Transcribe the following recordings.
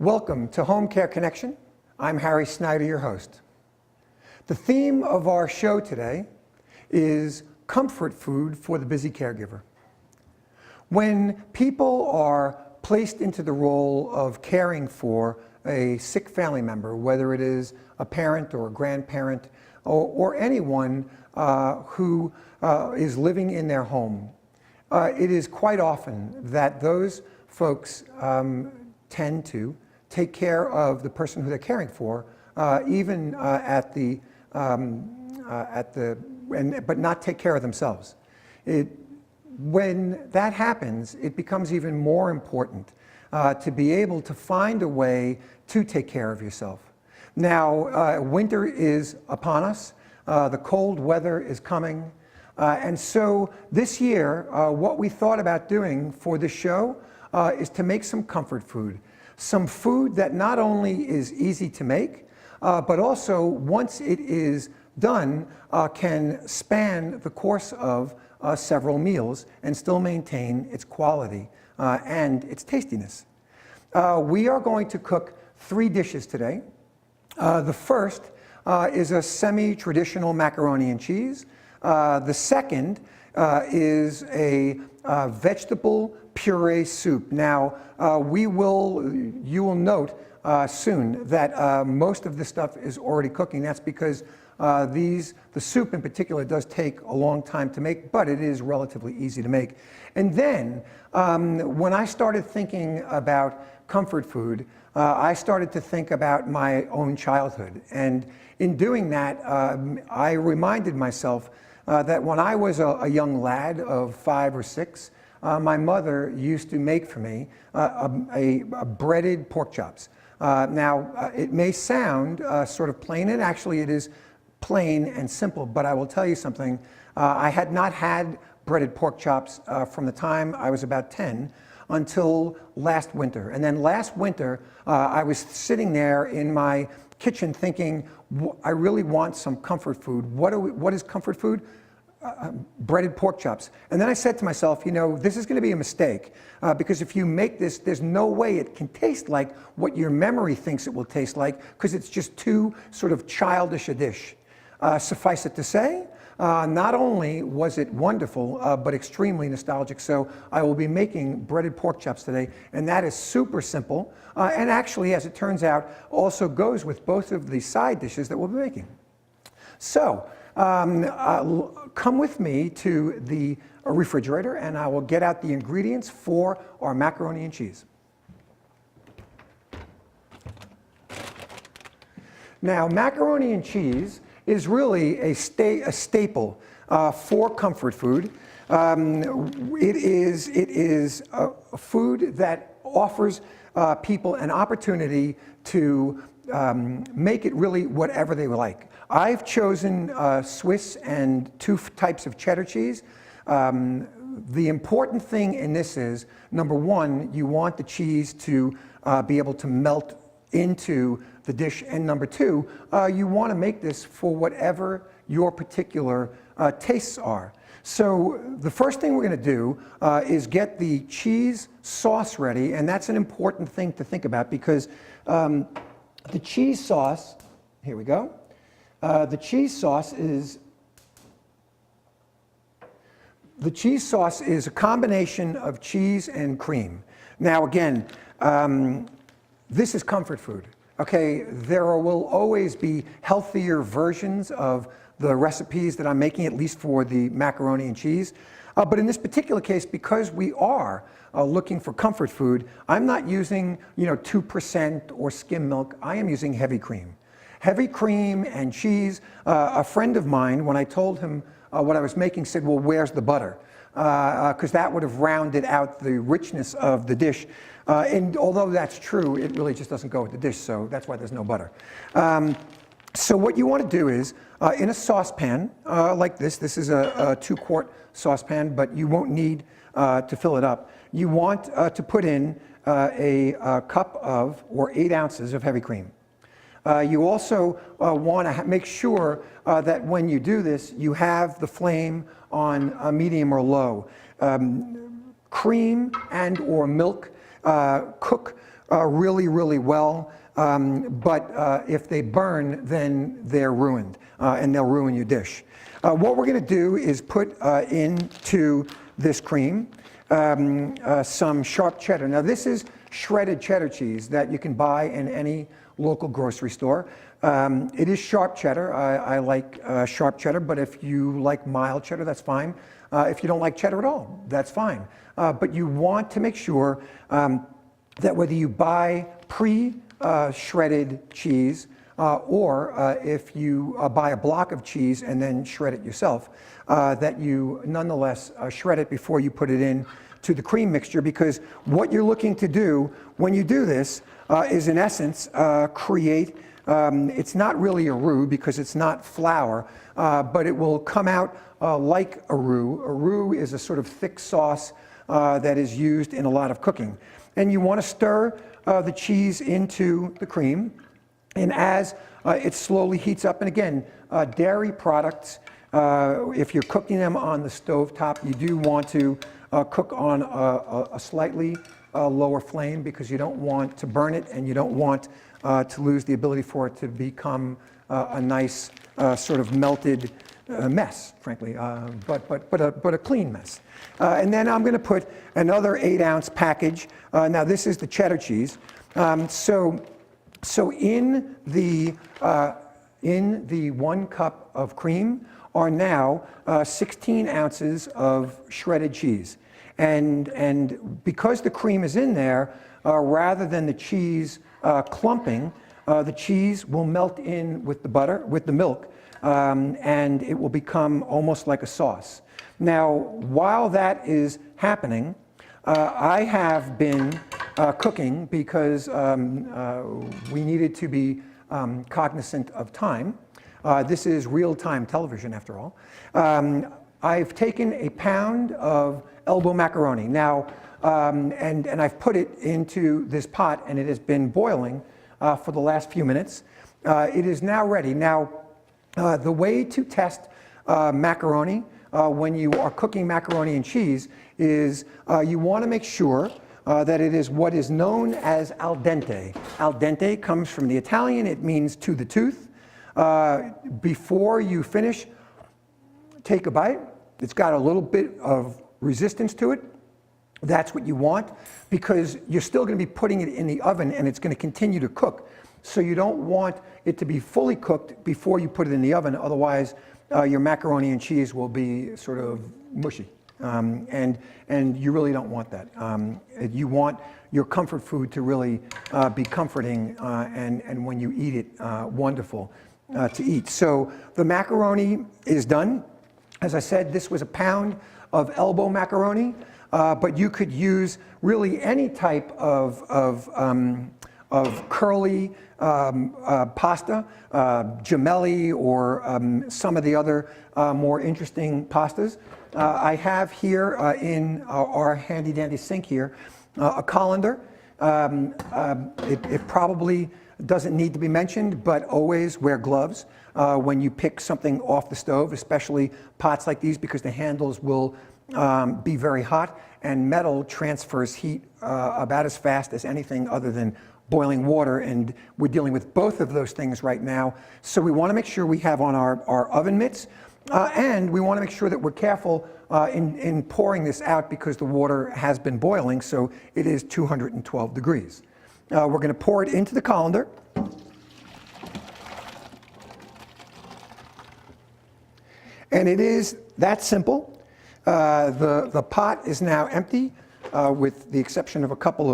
Welcome to Home Care Connection. I'm Harry Snyder, your host. The theme of our show today is comfort food for the busy caregiver. When people are placed into the role of caring for a sick family member, whether it is a parent or a grandparent or anyone who is living in their home, it is quite often that those folks tend to take care of the person who they're caring for, even but not take care of themselves. When that happens, it becomes even more important to be able to find a way to take care of yourself. Now, winter is upon us. The cold weather is coming. And so this year, what we thought about doing for this show is to make some comfort food. Some food that not only is easy to make, but also once it is done, can span the course of several meals and still maintain its quality and its tastiness. We are going to cook 3 dishes today. The first is a semi-traditional macaroni and cheese. The second is a vegetable puree soup. Now, you will note soon that most of this stuff is already cooking. That's because the soup in particular does take a long time to make, but it is relatively easy to make. And then, when I started thinking about comfort food, I started to think about my own childhood. And in doing that, I reminded myself that when I was a young lad of 5 or 6, my mother used to make for me breaded pork chops. Now, it may sound sort of plain, and actually it is plain and simple, but I will tell you something. I had not had breaded pork chops from the time I was about 10 until last winter. And then last winter, I was sitting there in my kitchen thinking, I really want some comfort food. What is comfort food? Breaded pork chops. And then I said to myself, you know, this is going to be a mistake because if you make this, there's no way it can taste like what your memory thinks it will taste like, because it's just too sort of childish a dish. Suffice it to say, not only was it wonderful, but extremely nostalgic. So I will be making breaded pork chops today, and that is super simple. And actually, as it turns out, also goes with both of the side dishes that we'll be making. So, come with me to the refrigerator and I will get out the ingredients for our macaroni and cheese. Now, macaroni and cheese is really a staple for comfort food. It is a food that offers people an opportunity to make it really whatever they would like. I've chosen Swiss and 2 types of cheddar cheese. The important thing in this is, number 1, you want the cheese to be able to melt into the dish, and number 2, you want to make this for whatever your particular tastes are. So the first thing we're going to do is get the cheese sauce ready, and that's an important thing to think about because the cheese sauce, here we go. The cheese sauce is a combination of cheese and cream. Now again, this is comfort food. Okay, there will always be healthier versions of the recipes that I'm making, at least for the macaroni and cheese. But in this particular case, because we are looking for comfort food, I'm not using 2% or skim milk. I am using heavy cream. Heavy cream and cheese. A friend of mine, when I told him what I was making, said, well, where's the butter? Because that would have rounded out the richness of the dish. And although that's true, it really just doesn't go with the dish, so that's why there's no butter. So what you want to do is, in a saucepan like this is a 2-quart saucepan, but you won't need to fill it up. You want to put in a cup of, or 8 ounces of heavy cream. You also want to make sure that when you do this, you have the flame on medium or low. Cream and or milk cook really, really well. But if they burn, then they're ruined, and they'll ruin your dish. What we're going to do is put into this cream some sharp cheddar. Now this is shredded cheddar cheese that you can buy in any local grocery store. It is sharp cheddar. I like sharp cheddar, but if you like mild cheddar, that's fine. If you don't like cheddar at all, that's fine. But you want to make sure that whether you buy pre-shredded cheese or if you buy a block of cheese and then shred it yourself, that you nonetheless shred it before you put it in to the cream mixture, because what you're looking to do when you do this is in essence create, it's not really a roux because it's not flour, but it will come out like a roux. A roux is a sort of thick sauce that is used in a lot of cooking. And you want to stir the cheese into the cream, and as it slowly heats up, and again, dairy products, if you're cooking them on the stove top, you do want to cook on a slightly lower flame, because you don't want to burn it and you don't want to lose the ability for it to become a nice sort of melted mess, frankly, but a clean mess. And then I'm going to put another 8-ounce package. Now this is the cheddar cheese. So in the 1 cup of cream are now 16 ounces of shredded cheese. And because the cream is in there, rather than the cheese clumping, the cheese will melt in with the butter, with the milk, and it will become almost like a sauce. Now, while that is happening, I have been cooking because we needed to be cognizant of time. This is real-time television, after all. I've taken a pound of elbow macaroni. Now, and I've put it into this pot, and it has been boiling for the last few minutes. It is now ready. Now, the way to test macaroni when you are cooking macaroni and cheese is you want to make sure that it is what is known as al dente. Al dente comes from the Italian. It means to the tooth. Before you finish, take a bite. It's got a little bit of resistance to it. That's what you want, because you're still going to be putting it in the oven and it's going to continue to cook. So you don't want it to be fully cooked before you put it in the oven, otherwise your macaroni and cheese will be sort of mushy. And you really don't want that. You want your comfort food to really be comforting and when you eat it, wonderful to eat. So the macaroni is done. As I said, this was a pound of elbow macaroni, but you could use really any type of curly pasta, gemelli, or some of the other more interesting pastas. I have here in our handy dandy sink here a colander. It probably doesn't need to be mentioned, but always wear gloves when you pick something off the stove, especially pots like these, because the handles will be very hot, and metal transfers heat about as fast as anything other than boiling water, and we're dealing with both of those things right now. So we want to make sure we have on our oven mitts, and we want to make sure that we're careful in pouring this out, because the water has been boiling, so it is 212 degrees. We're going to pour it into the colander. And it is that simple. The pot is now empty, with the exception of a couple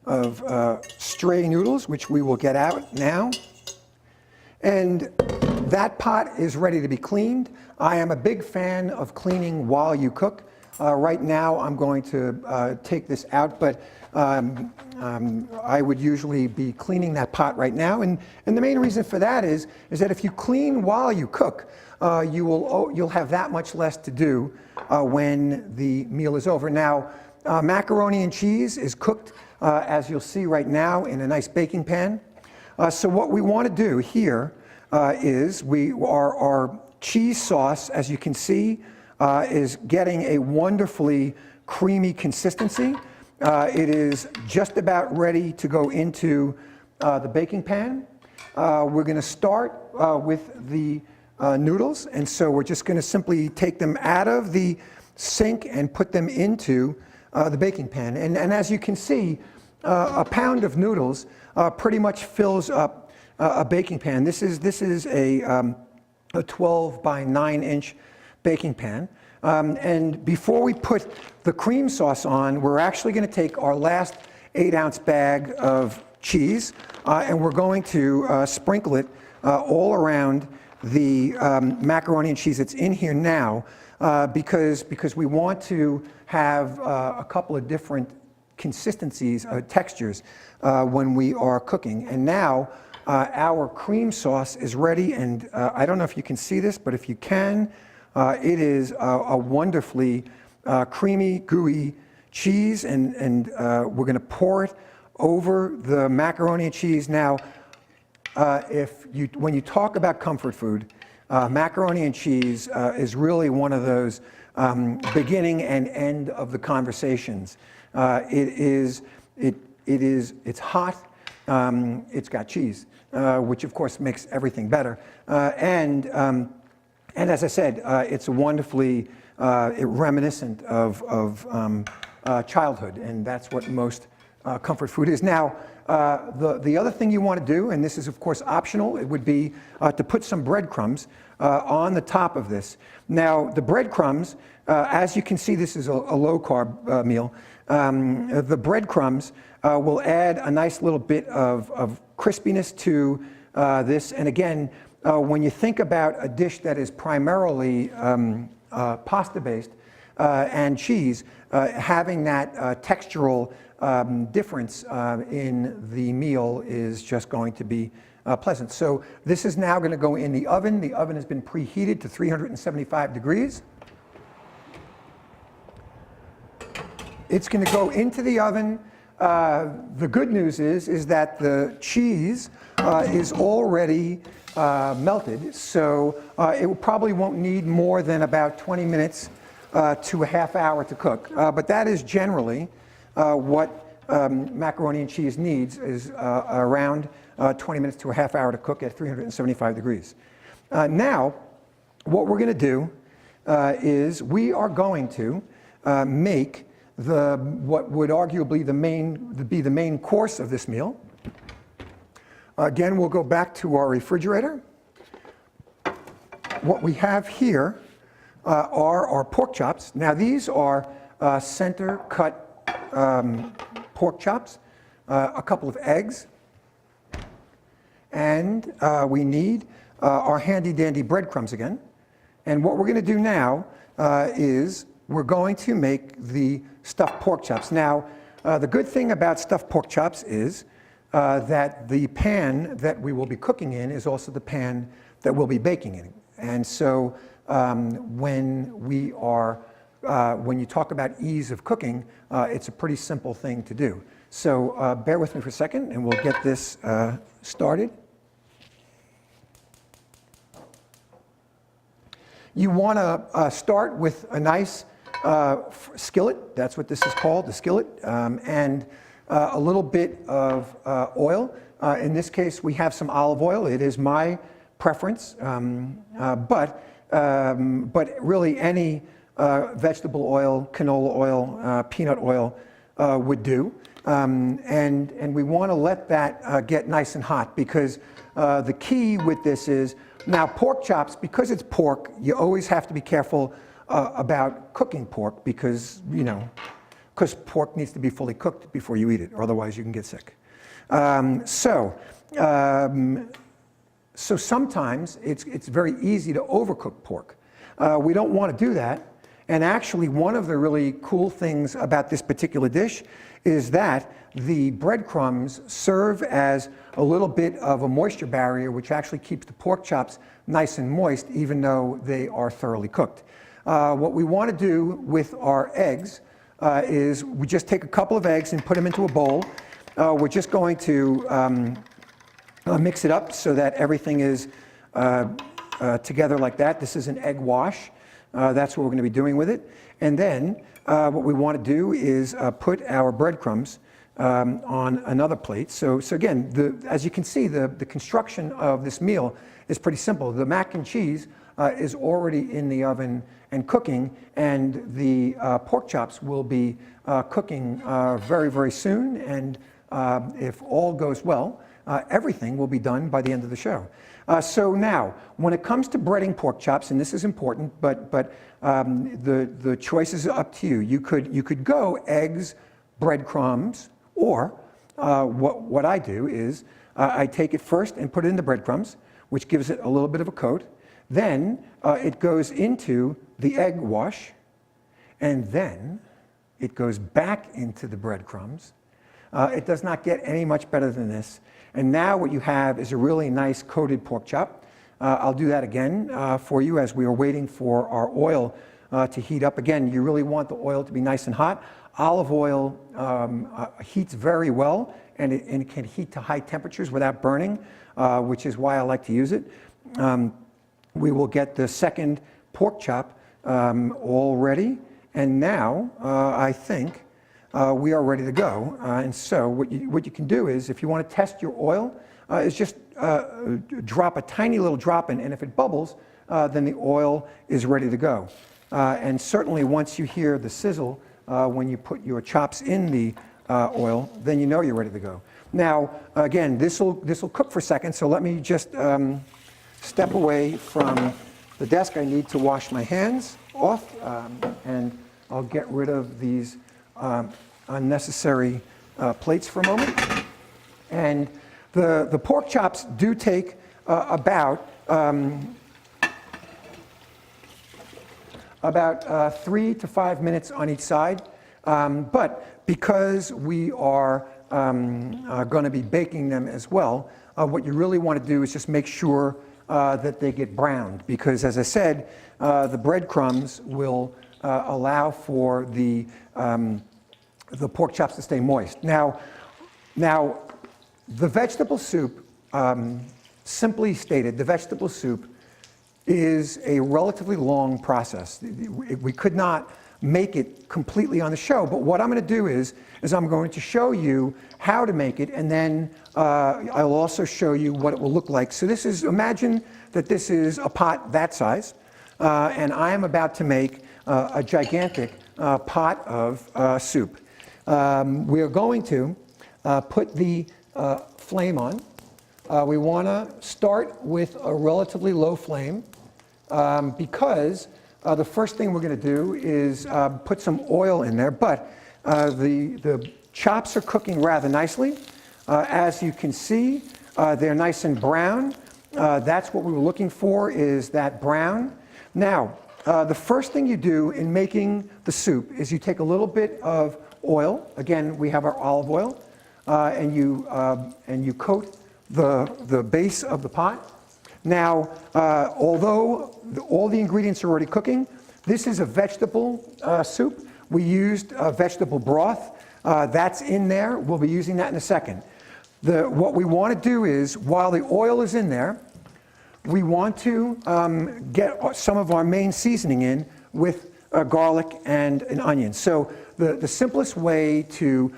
of stray noodles, which we will get out now. And that pot is ready to be cleaned. I am a big fan of cleaning while you cook. Right now I'm going to take this out, but I would usually be cleaning that pot right now. And the main reason for that is that if you clean while you cook, you'll have that much less to do when the meal is over. Now, macaroni and cheese is cooked, as you'll see right now, in a nice baking pan. So what we want to do here is our cheese sauce, as you can see, is getting a wonderfully creamy consistency. It is just about ready to go into the baking pan. We're going to start with the noodles, and so we're just going to simply take them out of the sink and put them into the baking pan. And as you can see, a pound of noodles pretty much fills up a baking pan. This is a 12 by 9 inch baking pan. And before we put the cream sauce on, we're actually going to take our last 8-ounce bag of cheese, and we're going to sprinkle it all around the macaroni and cheese that's in here now, because we want to have a couple of different consistencies, textures, when we are cooking. And now our cream sauce is ready, and I don't know if you can see this, but if you can, it is a wonderfully creamy, gooey cheese, and we're going to pour it over the macaroni and cheese. Now, when you talk about comfort food, macaroni and cheese is really one of those beginning and end of the conversations. It's hot, it's got cheese, which of course makes everything better, and as I said, it's wonderfully reminiscent of childhood, and that's what most comfort food is. Now, the other thing you want to do, and this is of course optional, it would be to put some breadcrumbs on the top of this. Now, the breadcrumbs, as you can see, this is a low-carb meal. The breadcrumbs will add a nice little bit of crispiness to this, and again, when you think about a dish that is primarily pasta-based and cheese, having that textural difference in the meal is just going to be pleasant. So this is now going to go in the oven. The oven has been preheated to 375 degrees. It's going to go into the oven. The good news is that the cheese is already melted, so it probably won't need more than about 20 minutes to a half hour to cook. But that is generally what macaroni and cheese needs, is around 20 minutes to a half hour to cook at 375 degrees. Now, what we're going to do is we are going to make what would arguably be the main course of this meal. Again, we'll go back to our refrigerator. What we have here are our pork chops. Now, these are center cut pork chops, a couple of eggs, and we need our handy dandy breadcrumbs again. And what we're going to do now is we're going to make the stuffed pork chops. Now, the good thing about stuffed pork chops is that the pan that we will be cooking in is also the pan that we'll be baking in. And so when you talk about ease of cooking, it's a pretty simple thing to do. So bear with me for a second and we'll get this started. You want to start with a nice skillet. That's what this is called, the skillet, and a little bit of oil. In this case, we have some olive oil. It is my preference, but really any vegetable oil, canola oil, peanut oil would do. And we want to let that get nice and hot, because the key with this is, now pork chops, because it's pork, you always have to be careful about cooking pork, because pork needs to be fully cooked before you eat it, or otherwise you can get sick. So sometimes it's very easy to overcook pork. We don't want to do that. And actually, one of the really cool things about this particular dish is that the breadcrumbs serve as a little bit of a moisture barrier, which actually keeps the pork chops nice and moist, even though they are thoroughly cooked. What we want to do with our eggs is we just take a couple of eggs and put them into a bowl. We're just going to mix it up so that everything is together like that. This is an egg wash. That's what we're going to be doing with it. And then what we want to do is put our breadcrumbs on another plate. So again, as you can see, the construction of this meal is pretty simple. The mac and cheese is already in the oven and cooking, and the pork chops will be cooking very, very soon. And if all goes well, everything will be done by the end of the show. So now, when it comes to breading pork chops, and this is important, but the choice is up to you. You could go eggs, breadcrumbs, or what I do is I take it first and put it in the breadcrumbs, which gives it a little bit of a coat. Then it goes into the egg wash, and then it goes back into the breadcrumbs. It does not get any much better than this. And now what you have is a really nice coated pork chop. I'll do that again for you as we are waiting for our oil to heat up. Again, you really want the oil to be nice and hot. Olive oil heats very well, and it can heat to high temperatures without burning, which is why I like to use it. We will get the second pork chop all ready, and now I think we are ready to go. And so what you can do is, if you want to test your oil, is just drop a tiny little drop in, and if it bubbles, then the oil is ready to go. And certainly once you hear the sizzle, when you put your chops in the oil, then you know you're ready to go. Now, again, this will cook for a second, so let me just step away from the desk. I need to wash my hands off, and I'll get rid of these unnecessary plates for a moment. And the pork chops do take about 3 to 5 minutes on each side. But because we are going to be baking them as well, what you really want to do is just make sure that they get browned, because as I said, the breadcrumbs will allow for the pork chops to stay moist. Now, the vegetable soup, simply stated, the vegetable soup is a relatively long process. We could not make it completely on the show, but what I'm going to do is I'm going to show you how to make it, and then I'll also show you what it will look like. So this is, imagine that this is a pot that size, and I am about to make a gigantic pot of soup. We are going to put the flame on. We want to start with a relatively low flame because the first thing we're going to do is put some oil in there, but the chops are cooking rather nicely. As you can see, they're nice and brown. That's what we were looking for, is that brown. Now, the first thing you do in making the soup is you take a little bit of oil. Again, we have our olive oil, and you coat the base of the pot. Now, although all the ingredients are already cooking, this is a vegetable soup. We used vegetable broth. That's in there. We'll be using that in a second. What we want to do is, while the oil is in there, we want to get some of our main seasoning in with garlic and an onion. So the simplest way to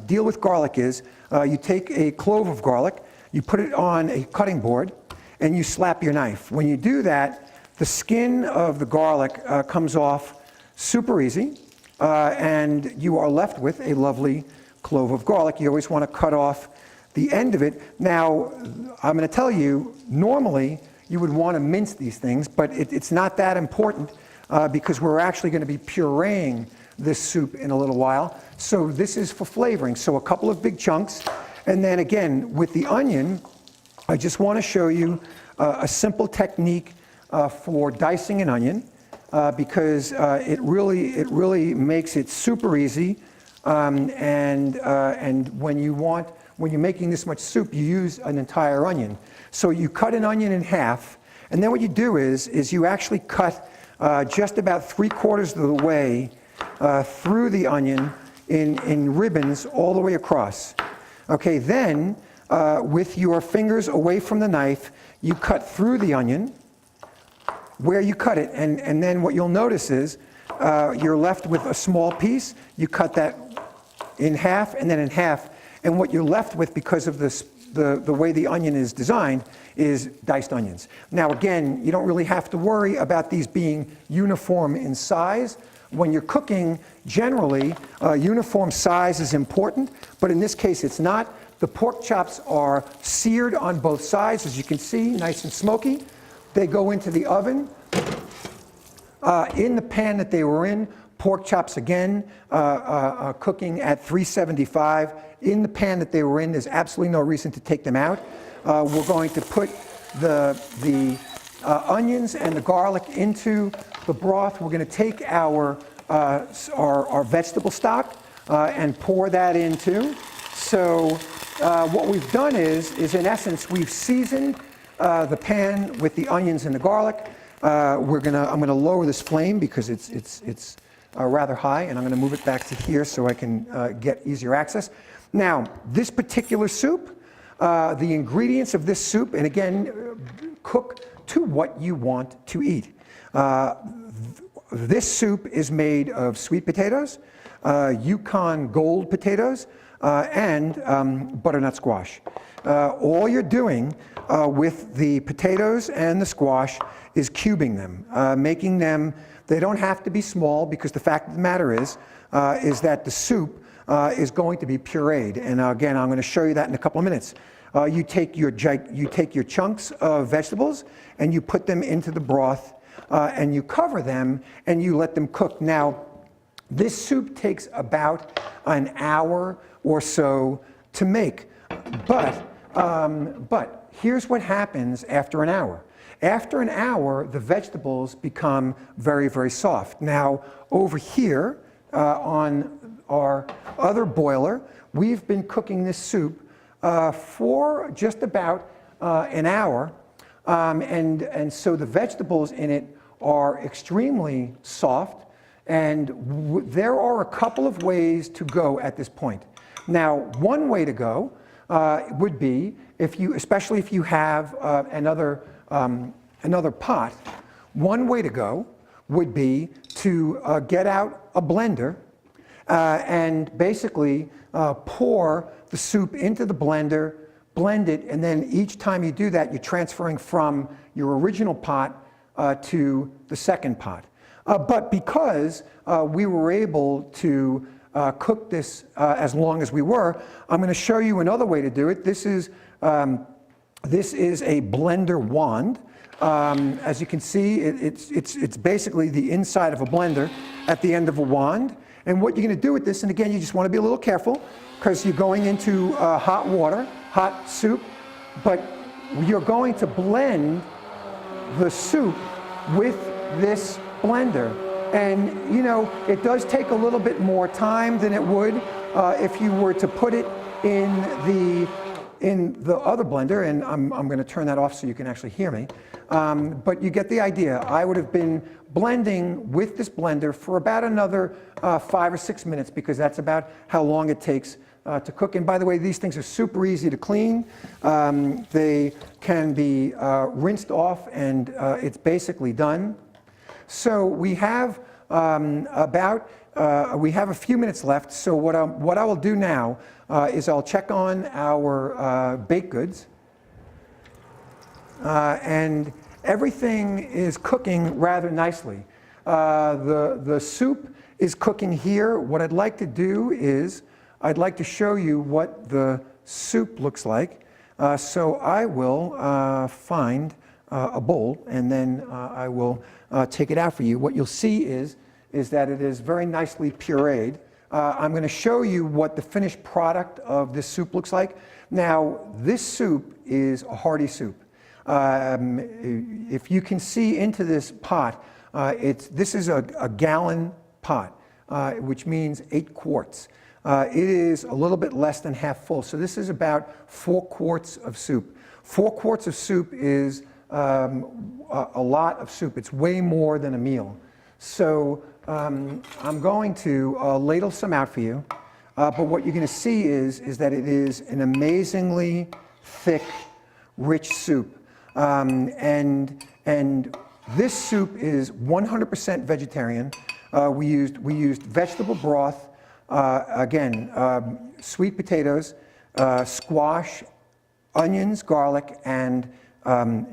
deal with garlic is you take a clove of garlic, you put it on a cutting board, and you slap your knife. When you do that, the skin of the garlic comes off super easy, and you are left with a lovely clove of garlic. You always want to cut off the end of it. Now, I'm going to tell you, normally you would want to mince these things, but it's not that important because we're actually going to be pureeing this soup in a little while. So this is for flavoring. So a couple of big chunks. And then again, with the onion, I just want to show you a simple technique for dicing an onion because it really makes it super easy. And when you're making this much soup, you use an entire onion. So you cut an onion in half, and then what you do is you actually cut just about 3/4 of the way through the onion in ribbons all the way across. Okay, then with your fingers away from the knife, you cut through the onion, where you cut it. And then what you'll notice is you're left with a small piece. You cut that in half and then in half. And what you're left with, because of this, the way the onion is designed, is diced onions. Now again, you don't really have to worry about these being uniform in size. When you're cooking, generally, uniform size is important, but in this case it's not. The pork chops are seared on both sides, as you can see, nice and smoky. They go into the oven. In the pan that they were in, pork chops again, cooking at 375. In the pan that they were in, there's absolutely no reason to take them out. We're going to put the onions and the garlic into the broth. We're going to take our vegetable stock and pour that into. So what we've done is in essence, we've seasoned the pan with the onions and the garlic. I'm going to lower this flame because it's rather high, and I'm going to move it back to here so I can get easier access. Now, this particular soup, the ingredients of this soup, and again, cook to what you want to eat. This soup is made of sweet potatoes, Yukon Gold potatoes, and butternut squash. All you're doing with the potatoes and the squash is cubing them, making them, they don't have to be small, because the fact of the matter is that the soup is going to be pureed. And again, I'm going to show you that in a couple of minutes. You take your chunks of vegetables and you put them into the broth and you cover them and you let them cook. Now, this soup takes about an hour or so to make, but here's what happens after an hour. After an hour, the vegetables become very, very soft. Now, over here on our other boiler, we've been cooking this soup for just about an hour, and so the vegetables in it are extremely soft, and there are a couple of ways to go at this point. Now, one way to go would be, especially if you have another pot, one way to go would be to get out a blender and basically pour the soup into the blender, blend it, and then each time you do that, you're transferring from your original pot to the second pot. But because we were able to cook this as long as we were, I'm going to show you another way to do it. This is a blender wand. As you can see, it's basically the inside of a blender at the end of a wand. And what you're going to do with this, and again, you just want to be a little careful because you're going into hot water, hot soup, but you're going to blend the soup with this blender. And you know, it does take a little bit more time than it would if you were to put it in the other blender, and I'm going to turn that off so you can actually hear me. But you get the idea. I would have been blending with this blender for about another 5 or 6 minutes, because that's about how long it takes to cook. And by the way, these things are super easy to clean. They can be rinsed off, and it's basically done. So we have we have a few minutes left. So what I will do now is I'll check on our baked goods, and everything is cooking rather nicely. The soup is cooking here. What I'd like to do is I'd like to show you what the soup looks like. So I will find a bowl, and then I will take it out for you. What you'll see is that it is very nicely pureed. I'm going to show you what the finished product of this soup looks like. Now, this soup is a hearty soup. If you can see into this pot, this is a gallon pot, which means 8 quarts. It is a little bit less than half full, so this is about 4 quarts of soup. 4 quarts of soup is a lot of soup. It's way more than a meal. So I'm going to ladle some out for you, but what you're going to see is that it is an amazingly thick, rich soup. And This soup is 100% vegetarian. We used vegetable broth, again, sweet potatoes, squash, onions, garlic, and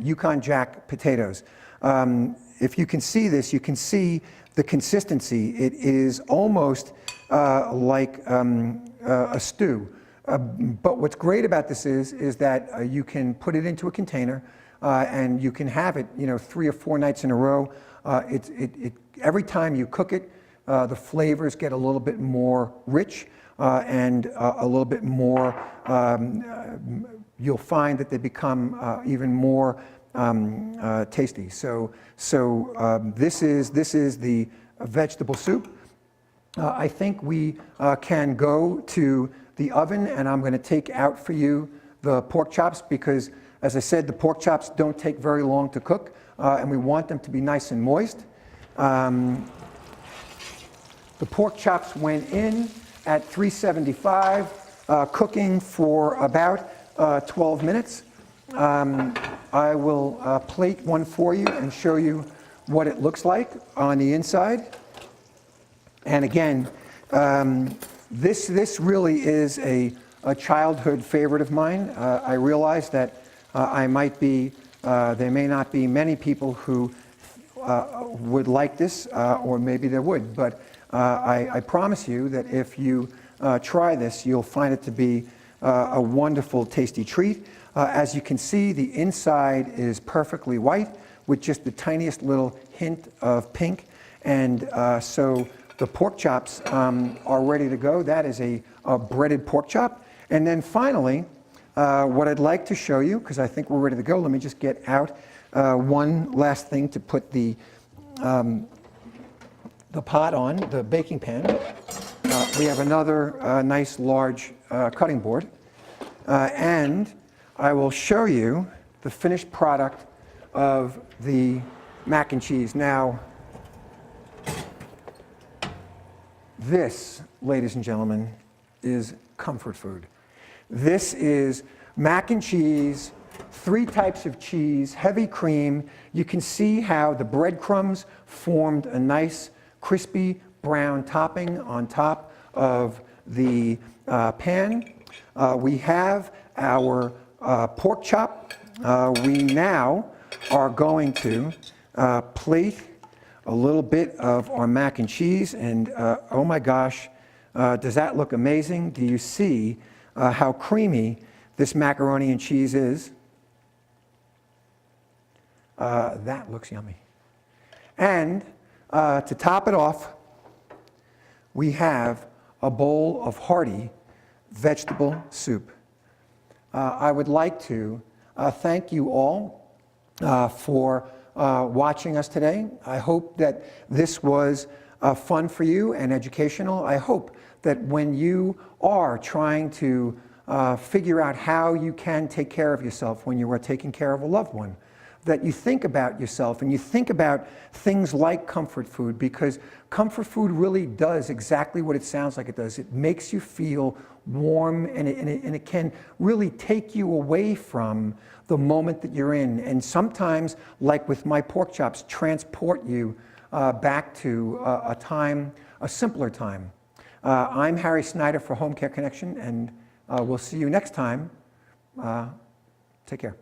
Yukon Jack potatoes. If you can see this, you can see the consistency. It is almost like a stew. But what's great about this is that you can put it into a container and you can have it, 3 or 4 nights in a row. Every time you cook it, the flavors get a little bit more rich and a little bit more, you'll find that they become even more tasty. So this is the vegetable soup. I think we can go to the oven, and I'm going to take out for you the pork chops because, as I said, the pork chops don't take very long to cook, and we want them to be nice and moist. The pork chops went in at 375, cooking for about 12 minutes. I will plate one for you and show you what it looks like on the inside. And again, this really is a childhood favorite of mine. I realize that there may not be many people who would like this, or maybe there would, but I promise you that if you try this, you'll find it to be a wonderful, tasty treat. As you can see, the inside is perfectly white with just the tiniest little hint of pink. And so the pork chops are ready to go. That is a breaded pork chop. And then finally, what I'd like to show you, because I think we're ready to go, let me just get out one last thing to put the pot on, the baking pan. We have another nice large cutting board. And I will show you the finished product of the mac and cheese. Now, this, ladies and gentlemen, is comfort food. This is mac and cheese, 3 types of cheese, heavy cream. You can see how the breadcrumbs formed a nice crispy brown topping on top of the pan. We have our pork chop. We now are going to plate a little bit of our mac and cheese, and oh my gosh, does that look amazing? Do you see how creamy this macaroni and cheese is? That looks yummy. And to top it off, we have a bowl of hearty vegetable soup. I would like to thank you all for watching us today. I hope that this was fun for you and educational. I hope that when you are trying to figure out how you can take care of yourself when you are taking care of a loved one, that you think about yourself and you think about things like comfort food, because comfort food really does exactly what it sounds like it does. It makes you feel warm, and it can really take you away from the moment that you're in, and sometimes, like with my pork chops, transport you back to a simpler time. I'm Harry Snyder for Homecare Connection, and we'll see you next time. Take care.